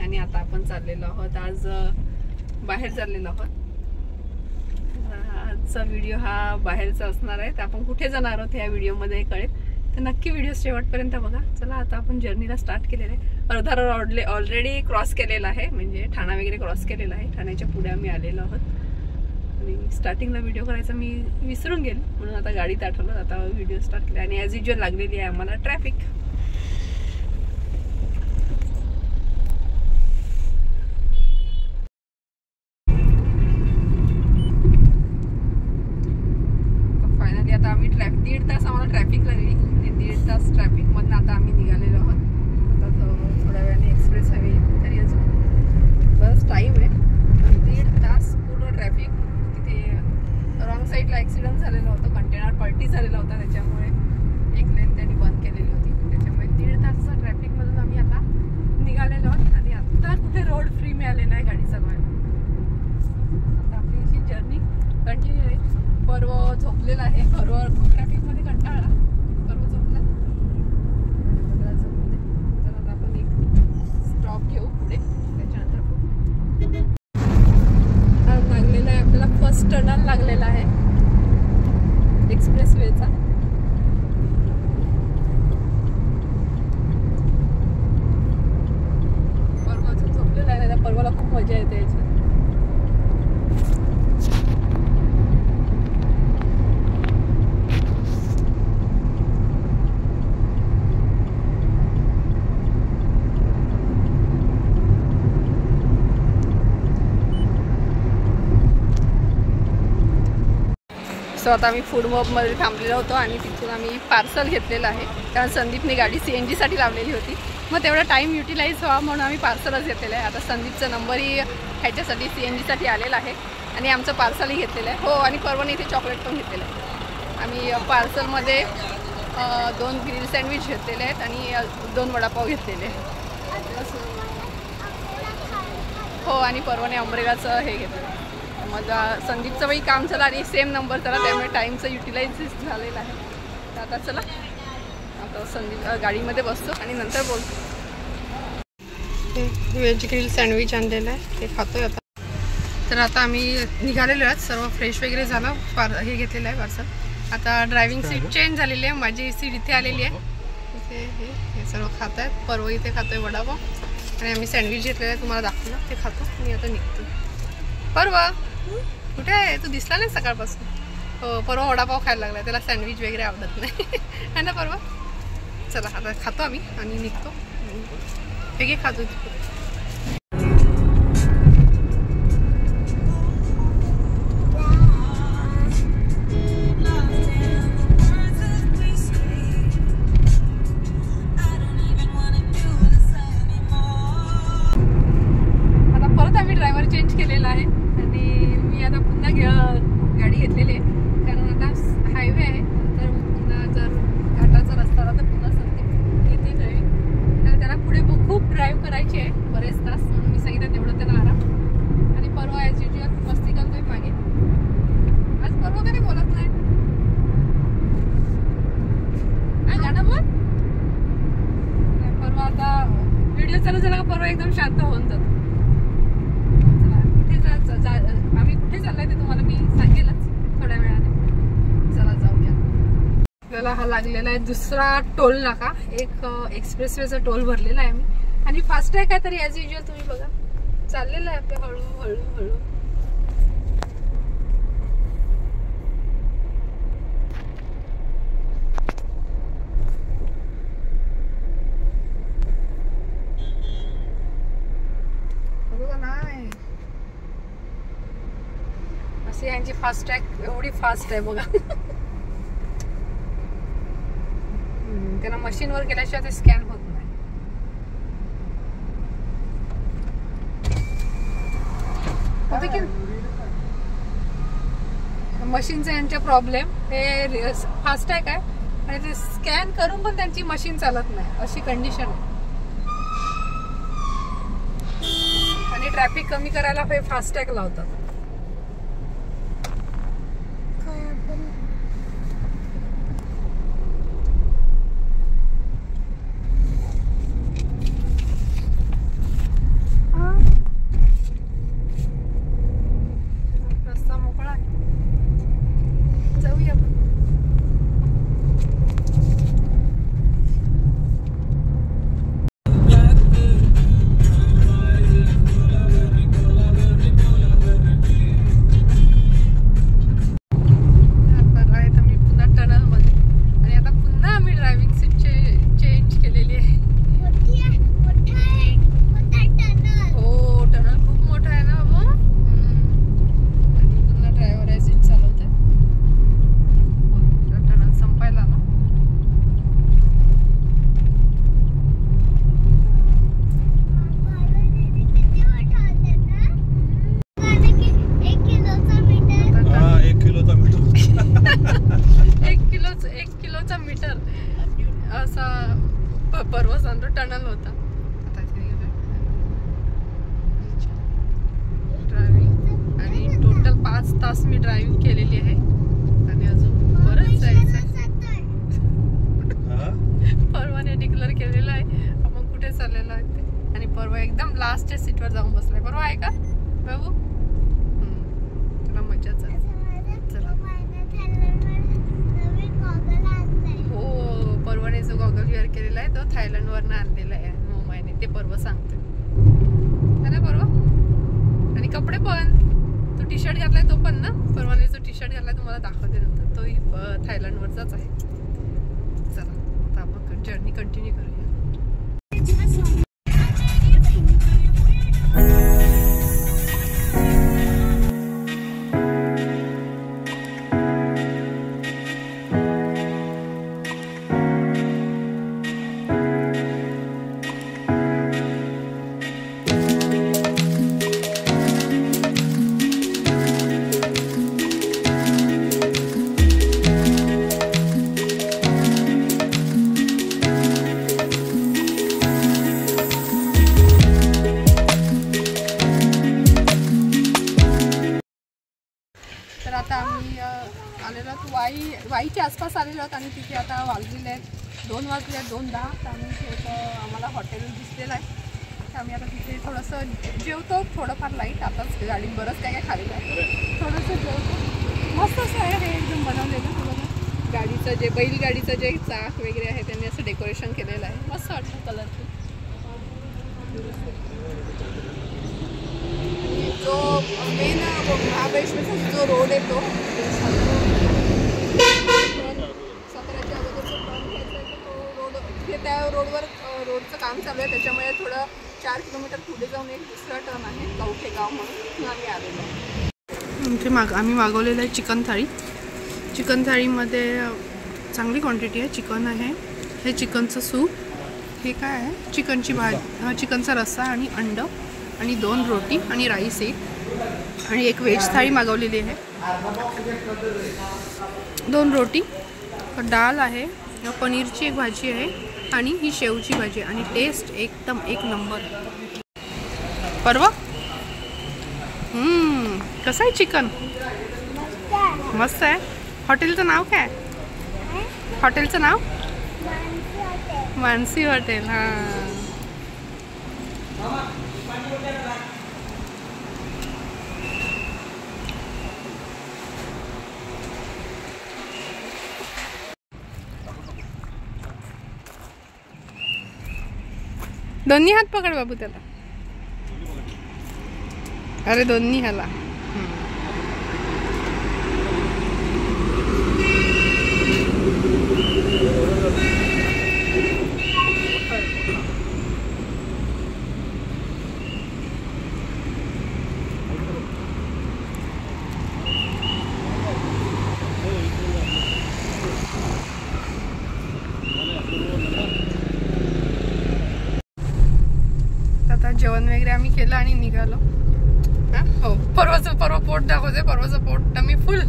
आणि आता आपण चाललेलो आहोत, आज बाहेर चाललेलो आहोत. आजचा व्हिडिओ हा बाहेरचा असणार आहे. तर आपण कुठे जाणार आहोत ह्या व्हिडिओमध्ये कळेल, तर नक्की व्हिडिओ शेवटपर्यंत बघा. चला आता आपण जर्नीला स्टार्ट केलेलं आहे. अर्धा रोड ऑलरेडी क्रॉस केलेला आहे, म्हणजे ठाणा वगैरे क्रॉस केलेला आहे. ठाण्याच्या पुढे आम्ही आलेलो आहोत आणि स्टार्टिंगला व्हिडिओ करायचा मी विसरून गेलो, म्हणून आता गाडीत आठवलं, आता व्हिडिओ स्टार्ट केला. आणि ॲज युज्युअल लागलेली आहे आम्हाला ट्रॅफिक. फायनली आता आम्ही 1.5 तास आम्हाला ट्रॅफिक लागली आणि 1.5 तास ट्रॅफिकमधून आता आम्ही निघालेलो आहोत. आता थोड्या वेळाने एक्सप्रेस हायवे येईल, तरी अजून बरंच टाईम आहे. 1.5 तास पूर्ण ट्रॅफिक. तिथे रॉंग साईडला ॲक्सिडेंट झालेला होता, कंटेनर पलटी झालेला होता, त्याच्यामुळे एक लेन त्यांनी बंद केलेली होती. त्याच्यामुळे 1.5 तासाचा ट्रॅफिकमधून आम्ही आता निघालेलो आहोत आणि आत्ता कुठे रोड फ्री मिळालेला आहे गाडी चालवायला. आता आपली अशी जर्नी कंटिन्यू आहे. पर्व झोपलेला आहे. पर्व खूप ट्रॅफिकमध्ये कंटाळला. पर्व झोपला. तर आता आपण एक स्टॉप घेऊ पुढे, त्याच्यानंतर लागलेला आहे आपल्याला फर्स्ट टर्नल लागलेला आहे एक्सप्रेस वेचा. पर्व झोपलेला आहे, त्या पर्वाला खूप मजा येते याची. सो आता आम्ही फूड मॉबमध्ये थांबलेलो होतो आणि तिथून आम्ही पार्सल घेतलेलं आहे, कारण संदीपने गाडी CNGसाठी लावलेली होती. मग तेवढा टाईम युटिलाइज व्हावा म्हणून आम्ही पार्सलच घेतलेलं आहे. आता संदीपचा नंबरही ह्याच्यासाठी CNGसाठी आलेला आहे आणि आमचं पार्सलही घेतलेलं आहे. हो, आणि पर्वने इथे चॉकलेट पण घेतलेलं आहे. आम्ही पार्सलमध्ये 2 ग्रिल सँडविच घेतलेले आहेत आणि 2 वडापाव घेतलेले आहेत. हो, आणि पर्वने अम्ब्रेलाचं हे घेतलं. मग संदीपचं बाई काम झालं आणि सेम नंबर झाला, त्यामुळे टाईमचं युटिलाइज झालेलं आहे. तर आता चला, आता संदीप गाडीमध्ये बसतो आणि नंतर बोलतो. व्हेज ग्रिल सँडविच आणलेलं आहे, ते खातोय आता. तर आता आम्ही निघालेलो आहेत, सर्व फ्रेश वगैरे झालं. हे घेतलेलं आहे पार्सल. आता ड्रायव्हिंग सीट चेंज झालेली आहे, माझी सीट इथे आलेली आहे. इथे हे सर्व खात आहेत. पर्व इथे खातोय वडापाव आणि आम्ही सँडविच घेतलेलं आहे, तुम्हाला दाखवलं, ते खातो. मी आता निघतो. पर्व कुठे आहे? तू दिसला नाही सकाळपासून. हो, पर्व वडापाव खायला लागला, त्याला सँडविच वगैरे आवडत नाही है ना पर्व. चला आता खातो आम्ही आणि निघतो. हे खातो. आता परत आम्ही ड्रायव्हर चेंज केलेला आहे आणि मी आता पुन्हा गाडी घेतलेली आहे, कारण आता हायवे आहे. तर पुन्हा जर घाटाचा रस्ता आला तर पुन्हा संदीप घेते ड्रायव्हिंग, कारण त्याला पुढे खूप ड्राईव्ह करायची आहे बरेच तास, म्हणून मी सांगितलं तेवढं त्याला आराम. आणि पर्व ॲज युज्युअल मस्ती करतोय मागे. आज पर्व कधी बोलत नाही. गाणं बोल. पर्व आता व्हिडिओ चालू झाला का पर्व एकदम शांत होऊन जातो. आम्ही कुठे चाललोय ते तुम्हाला मी सांगेलच थोड्या वेळाने. चला जाऊया. आपल्याला हा लागलेला आहे दुसरा टोल नाका. एक एक्सप्रेसवेचा टोल भरलेला आहे आम्ही आणि फास्टॅग आहे, तरी ॲज युज्युअल तुम्ही बघा चाललेलं आहे आपलं हळू हळू हळू. अशी यांची फास्टॅग एवढी फास्ट आहे बघा. त्यांना मशीनवर गेल्याशिवाय ते स्कॅन होत नाही. होते की मशीनचा यांचा प्रॉब्लेम. हे फास्टॅग आहे आणि ते स्कॅन करून पण त्यांची मशीन चालत नाही, अशी कंडिशन आहे. आणि ट्रॅफिक कमी करायला हे फास्टॅग लावतात. मीटर असा पर्वत सांगतो टनल होता. आता ड्रायव्हिंग आणि टोटल 5 तास मी ड्रायव्हिंग केलेली आहे आणि अजून बरंच जायचं आहे. परवाने डिक्लेअर केलेलं आहे आपण कुठे चाललेलो आहे ते. आणि परवा एकदम लास्टच्या सीटवर जाऊन बसलाय. परवा आहे का बाबू? तुला मजाच आहे. हो, परवाने जो गॉगल वेअर केलेला आहे तो थायलंडवरनं आणलेला आहे मुंबईने. ते परवा सांगते है ना परवा. आणि कपडे पण तो टी शर्ट घातलाय तो पण ना. परवाने जो टी शर्ट घातलाय तुम्हाला दाखवते नंतर. तोही थायलंडवरचाच आहे. चला आता आपण जर्नी कंटिन्यू करूया. तर आता आम्ही आलेलो आहोत वाईच्या आसपास आलेलो आहोत आणि तिथे आता वाजलेले आहेत 2 वाजले आहेत 2:10. तर आम्ही एक आम्हाला हॉटेल दिसलेलं आहे. तर आम्ही आता तिथे थोडंसं जेवतो. थोडंफार लाईट. आताच गाडीत बरंच काय खाल्लं आहे. थोडंसं जेवतो. मस्त असं आहे हे एकदम बनवलेलं. बघा गाडीचं जे बैलगाडीचं जे चाक वगैरे आहे त्यांनी असं डेकोरेशन केलेलं आहे. मस्त वाटतं कलरफुल. जो मेन महाबळेश्वरचा जो रोड येतो साताऱ्याच्या अगोदरचा टर्न घ्यायचा आहे तो रोड तिथे त्या रोडचं काम चालू आहे. त्याच्यामुळे थोडं 4 किलोमीटर पुढे जाऊन एक दुसरा टर्न आहे कवठे गाव म्हणून आम्ही आलेलो आहे. आम्ही मागवलेलं आहे चिकन थाळी. चिकन थाळीमध्ये चांगली क्वांटिटी आहे. चिकन आहे, हे चिकनचं सूप, हे काय आहे चिकनची भाजी, चिकनचा रस्सा आणि अंड आणि 2 रोटी आणि राईस एक आणि एक व्हेज थाळी मागवलेली आहे. 2 रोटी, डाळ आहे, पनीरची एक भाजी आहे आणि ही शेवची भाजी आणि टेस्ट एकदम 1 नंबर. परवा कसं आहे चिकन? मस्त आहे. हॉटेलचं नाव काय? हॉटेलचं नाव मानसी हॉटेल. हां दोन्ही हात पकड बाबू त्याला. अरे दोन्ही ह्याला. आता जेवण वगैरे आम्ही केलं आणि निघालो. हो, परवा पोट दाखवते. परवाचं पोट टमी फुल.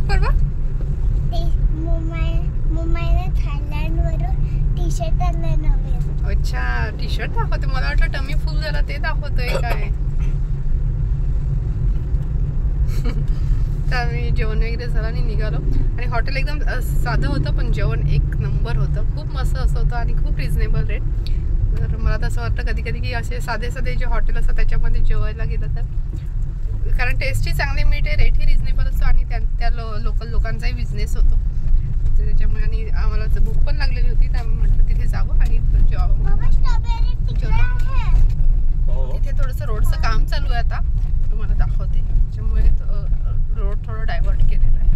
परवा मुंबईने थायलंडवरून टी शर्ट आणलं नवीन. अच्छा, टी शर्ट दाखवते. मला वाटलं टमी फुल झाला ते दाखवतोय काय. तर आम्ही जेवण वगैरे झालं आणि निघालो. आणि हॉटेल एकदम साधं होतं पण जेवण 1 नंबर होतं. खूप मस्त असं होतं आणि खूप रिजनेबल रेट. तर मला तर असं वाटतं कधी कधी की असे साधे जे हॉटेल असतात त्याच्यामध्ये जेवायला गेलं तर, कारण टेस्टही चांगली मिळते, रेटही रिजनेबल असतो आणि त्या लोकल लोकांचाही बिझनेस होतो. त्याच्यामुळे आणि आम्हाला भूक पण लागलेली होती तर आम्ही म्हटलं तिथे जावं आणि तिथे थोडंसं रोडचं काम चालू आहे आता, तुम्हाला दाखवते. त्याच्यामुळे रोड थोडं डायव्हर्ट केलेलं आहे.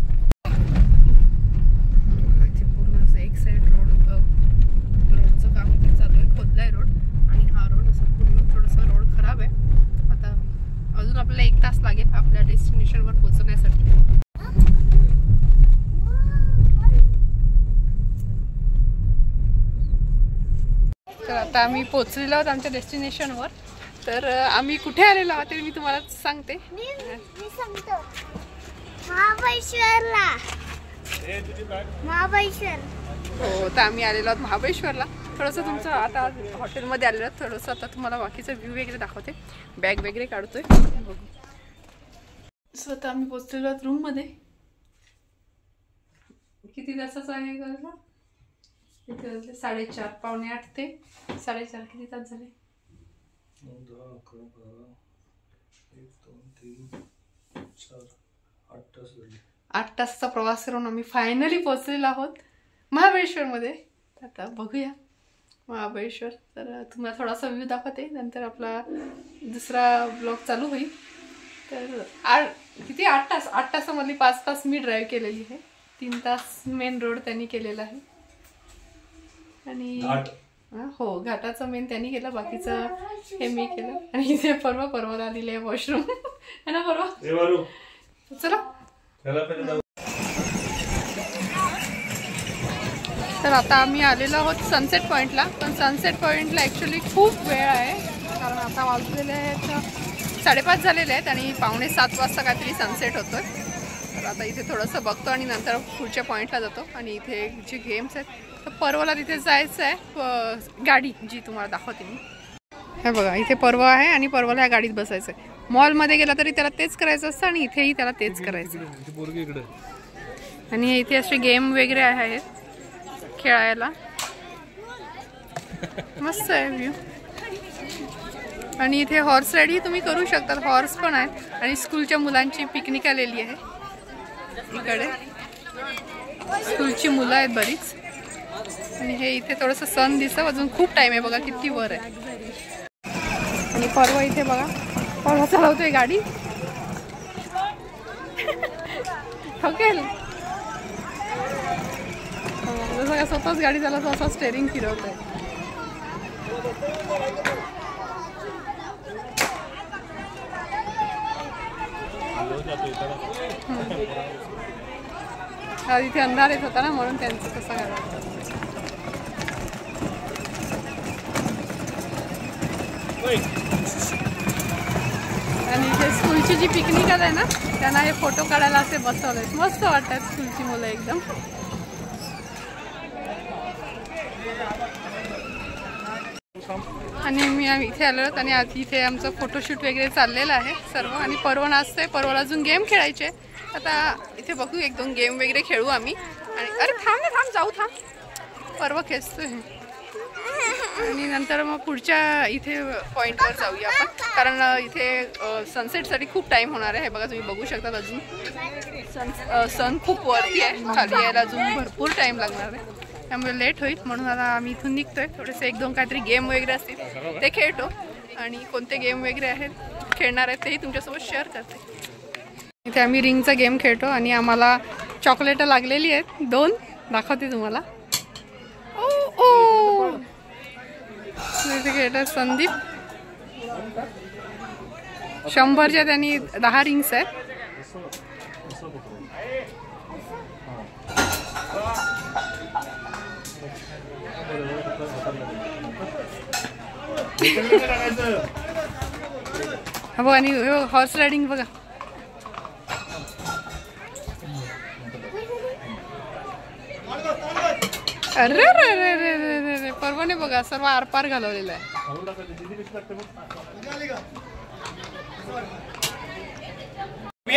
इथे पूर्ण असं एक साईड रोडचं काम इथे चालू आहे, खोदलाय रोड. आणि हा रोड असं पूर्ण थोडंसं रोड खराब आहे. आता अजून आपल्याला 1 तास लागेल आपल्या डेस्टिनेशनवर पोहोचण्यासाठी. तर आता आम्ही पोहोचलेलो आहोत आमच्या डेस्टिनेशनवर. तर आम्ही कुठे आलेलो आहोत ते मी तुम्हाला सांगते. मी सांगतो महाबळेश्वरला. महाबळेश्वर आता आम्ही आलेलो आहोत महाबळेश्वरला. थोडंसं तुमचं आता हॉटेलमध्ये आलेलो आहोत, थोडंसं आता तुम्हाला बाकीचं व्ह्यू वगैरे दाखवते. बॅग वगैरे काढतोय बघू. सो आता आम्ही पोचलेलो आहोत रूममध्ये. किती तासाचं आहे घरला? इथे 4:30 पावणे 8 ते 4:30. किती तास झाले? 8 तासाचा प्रवास करून आम्ही फायनली पोहोचलेलो आहोत महाबळेश्वरमध्ये. आता बघूया महाबळेश्वर. तर तुम्हाला थोडासा व्ह्यू दाखवते, नंतर आपला दुसरा ब्लॉग चालू होईल. तर 8 तासामधली 5 तास मी ड्राईव्ह केलेली आहे. 3 तास मेन रोड त्यांनी केलेला आहे आणि हो घाटाचं मेन त्यांनी केलं, बाकीचं हे मी केलं. आणि इथे परवाला आलेली आहे वॉशरूम है ना परवा. चला तर आता आम्ही आलेलो आहोत सनसेट पॉईंटला. पण सनसेट पॉईंटला ॲक्च्युली खूप वेळ आहे, कारण आता वाजलेले आहेत 5:30 झालेले आहेत आणि 6:45 वाजता काहीतरी सनसेट होतोय. तर आता इथे थोडंसं बघतो आणि नंतर पुढच्या पॉईंटला जातो. आणि इथे जे गेम्स आहेत तर पर्वला तिथे जायचं आहे. गाडी जी तुम्हाला दाखवते मी, हे बघा इथे पर्व आहे आणि पर्वला ह्या गाडीत बसायचं आहे. मॉलमध्ये गेला तरी त्याला तेच करायचं असतं आणि इथेही त्याला तेच करायचं. आणि इथे असे गेम वगैरे आहेत खेळायला, मस्त आहे व्ह्यू. आणि इथे हॉर्स राईडही तुम्ही करू शकता, हॉर्स पण आहेत. आणि स्कूलच्या मुलांची पिकनिक आलेली आहे इकडे, स्कूलची मुलं आहेत बरीच. आणि हे इथे थोडंसं सन दिसतं, अजून खूप टाइम आहे बघा किती वर आहे. आणि पर्व इथे बघा पर्व चालवतोय गाडी, ठोकेल जसं काय स्वतःच गाडी चालवतो असं स्टेरिंग फिरवतोय. इथे अंधार येत होता ना म्हणून त्यांचं कसं करायचं. आणि इथे स्कूलची जी पिकनिक आहे ना त्यांना हे फोटो काढायला असे बसवले, मस्त वाटतात स्कूलची मुलं एकदम. आणि मी इथे आलो आणि आज इथे आमचं फोटोशूट वगैरे चाललेलं आहे सर्व. आणि पर्व नाचतंय, पर्वला अजून गेम खेळायचे. आता इथे बघू 1-2 गेम वगैरे खेळू आम्ही. आणि अरे थांब ना थांब, जाऊ थांब, पर्व खेचतोय. आणि नंतर मग पुढच्या इथे पॉईंटवर जाऊया आपण, कारण इथे सनसेटसाठी खूप टाईम होणार आहे. हे बघा तुम्ही बघू शकता, अजून सन खूप वरती आहे, खाली यायला अजून भरपूर टाईम लागणार आहे, त्यामुळे लेट होईल. म्हणून आता आम्ही इथून निघतोय. थोडेसे 1-2 काहीतरी गेम वगैरे असतील ते खेळतो. आणि कोणते गेम वगैरे आहेत खेळणार आहेत तेही तुमच्यासोबत शेअर करते. इथे आम्ही रिंगचा गेम खेळतो आणि आम्हाला चॉकलेट लागलेली आहेत 2, दाखवते तुम्हाला. ओ इथे खेळतात संदीप, 100च्या त्यांनी 10 रिंग्स आहेत. हो आणि हॉर्स रायडिंग बघा. अरे रे रे रे रे रे पर्वने बघा सर्व आरपार घालवलेला आहे.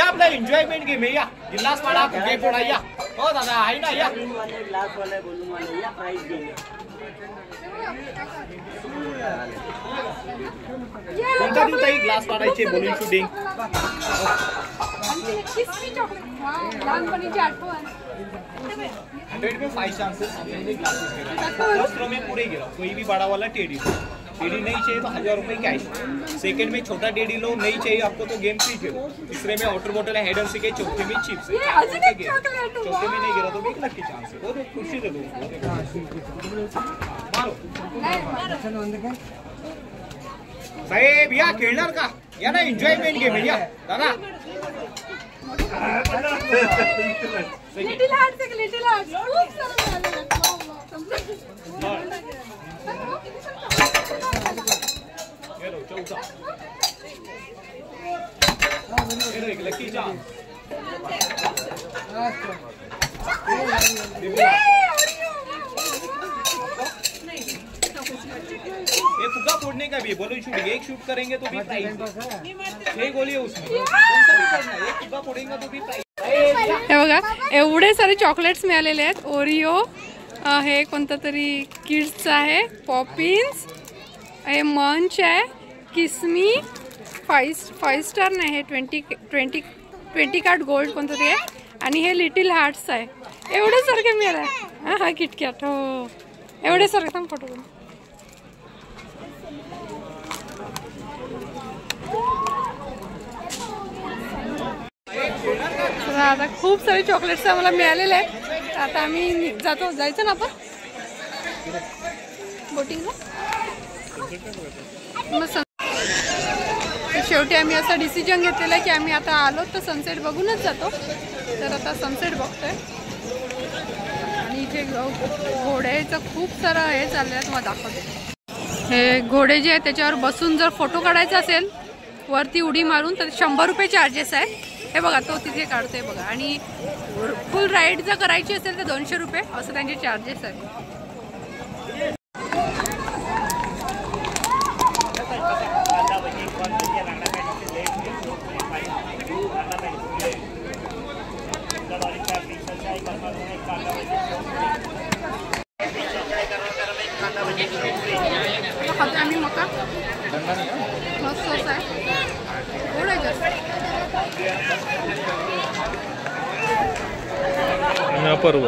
आपला एन्जॉयमेंट गेम आहे या गिलास वाला फुगे फोडा या. हो दादा आहे ना या ग्लास वाला बोलून मला या प्राइस गेम. कोणता देऊ ताई ग्लास वाढायचे बोलून शूटिंग. लहानपणीची आठवण. 100 में 5 चांसेस फर्स्ट रो में पूरे गिरा. कोई भी बड़ा वाला टेडी नहीं चाहिए तो 1000 रुपये कैश. सेकंड में छोटा टेडी लो, नहीं चाहिए आपको तो गेम फ्री खेलो. तीसरे में वाटर बॉटल है, हेड एंड सीक है. चौथे में चिप्स है. चौथे में नहीं गिरा तो 1 लाख की चांस है. वो खुशी दे दो मारो साहेब या खेळणार का या ना एन्जॉयमेंट गेम आहे या दादा. लिटिल हार्ट खूप सारं झालं. लकी चांस का भी बलून शूटिंग, एक शूट करेंगे तो भी प्राइस, 6 गोली है उसमें, कौन सा भी करना है, एक फुग्गा फोड़ेंगे तो भी प्राइस। हे बघा एवढे सारे चॉकलेट्स मिळालेले आहेत. ओरिओ हे कोणतं तरी किड्सचं आहे, पॉपिन्स हे मंच आहे, किस्मी 5 स्टार नाही हे 20 कार्ड गोल्ड कोणतं तरी आहे आणि हे लिटिल हार्ट्स आहे. एवढे सारखे मिळाले. हा किटकॅट हो एवढे सारखे थांब फोटो. आता खूप सारे चॉकलेट्स आम्हाला मिळालेले आहेत. आता आम्ही जायचं ना आपण बोटिंगला. मग शेवटी आम्ही असा डिसिजन घेतलेला आहे की आम्ही आता आलो तर सनसेट बघूनच जातो. तर आता सनसेट बघतोय आणि इथे घोड्याचं खूप सारं हे चाललं आहे. तुम्हाला दाखवते. हे घोडे जे आहेत त्याच्यावर बसून जर फोटो काढायचा असेल वरती उडी मारून तर 100 रुपये चार्जेस आहे. हे बघा तो तिथे काढतोय बघा. आणि फुल राईड जर करायची असेल तर 200 रुपये असं त्यांचे चार्जेस आहेत. आम्ही मका मस्त आहे एवढं जास्त पर्व